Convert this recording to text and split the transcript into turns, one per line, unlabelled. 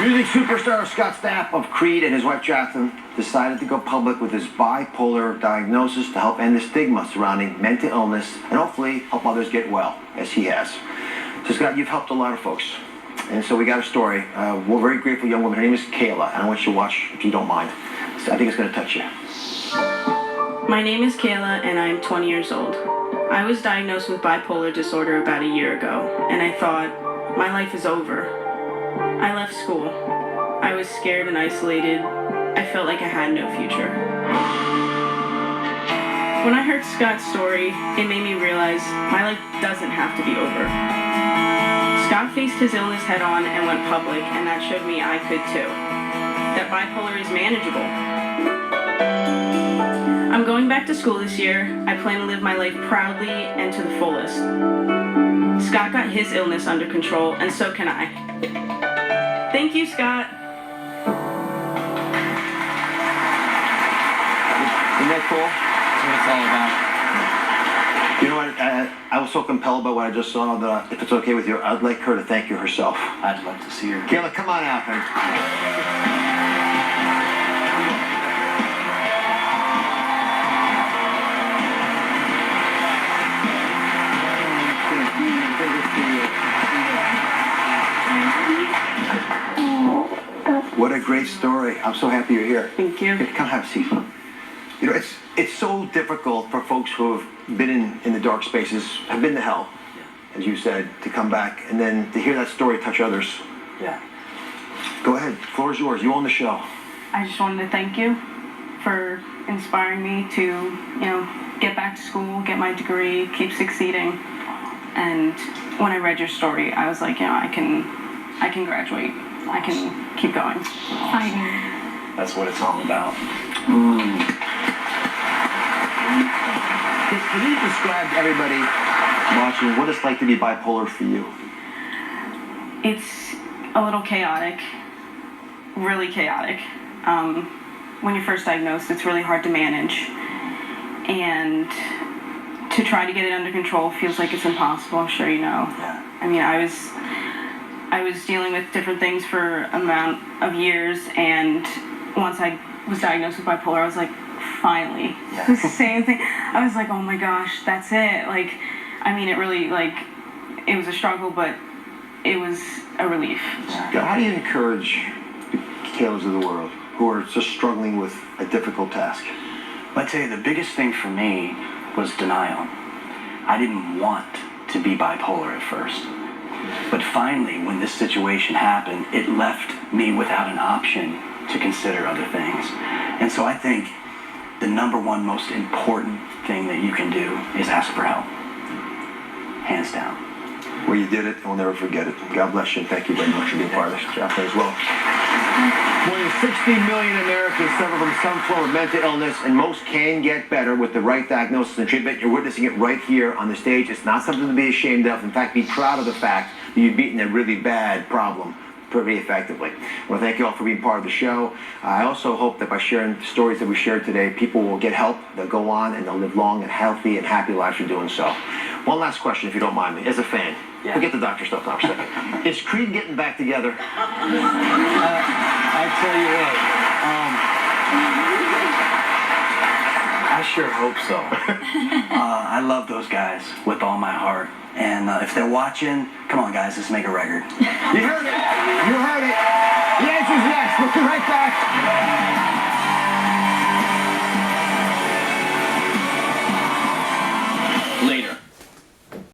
Music superstar Scott Stapp of Creed and his wife Jaclyn decided to go public with his bipolar diagnosis to help end the stigma surrounding mental illness and hopefully help others get well, as he has. So Scott, you've helped a lot of folks. And so we got a story. We're a very grateful young woman. Her name is Kayla, and I want you to watch, if you don't mind. So I think it's going to touch you.
My name is Kayla, and I'm 20 years old. I was diagnosed with bipolar disorder about a year ago, and I thought, my life is over. I left school. I was scared and isolated. I felt like I had no future. When I heard Scott's story, it made me realize my life doesn't have to be over. Scott faced his illness head on and went public, and that showed me I could too. That bipolar is manageable. I'm going back to school this year. I plan to live my life proudly and to the fullest. Scott got his illness under control, and so can I. Thank you, Scott.
Isn't that cool?
That's what it's all about.
You know what? I was so compelled by what I just saw that if it's okay with you, I'd like her to thank you herself.
I'd love to see her.
Kayla, come on out, honey. What a great story. I'm so happy you're here.
Thank you.
Come have a seat. You know, it's so difficult for folks who have been in the dark spaces, have been to hell, as you said, to come back and then to hear that story touch others.
Yeah.
Go ahead. The floor is yours. You own the show.
I just wanted to thank you for inspiring me to, get back to school, get my degree, keep succeeding. And when I read your story, I was like, I can graduate. I can keep going.
That's what it's all about.
Can you describe to everybody watching what it's like to be bipolar for you?
It's a little chaotic, really chaotic. When you're first diagnosed, it's really hard to manage. And to try to get it under control feels like it's impossible, I'm sure you know.
Yeah.
I mean, I was dealing with different things for an amount of years, and once I was diagnosed with bipolar, I was like, finally.
Yeah.
It's the same thing. I was like, oh my gosh, that's it. Like, I mean, it really, it was a struggle, but it was a relief.
Yeah. How do you encourage the Kaylas of the world who are just struggling with a difficult task?
I tell you, the biggest thing for me was denial. I didn't want to be bipolar at first. But finally, when this situation happened, it left me without an option to consider other things. And so I think the number one most important thing that you can do is ask for help. Hands down.
Well, you did it, and we'll never forget it. God bless you, and thank you very much for being part of this chapter as well. More than 60 million Americans suffer from some form of mental illness, and most can get better with the right diagnosis and treatment. You're witnessing it right here on the stage. It's not something to be ashamed of. In fact, be proud of the fact that you've beaten a really bad problem pretty effectively. I want to thank you all for being part of the show. I also hope that by sharing the stories that we shared today, people will get help, they'll go on, and they'll live long and healthy and happy lives for doing so. One last question, if you don't mind me, as a fan.
Yeah.
Forget the doctor stuff now for a second. Is Creed getting back together?
I tell you what, I sure hope so. I love those guys with all my heart. And if they're watching, come on guys, let's make a record.
You heard it. You heard it. The answer's yes. We'll be right back.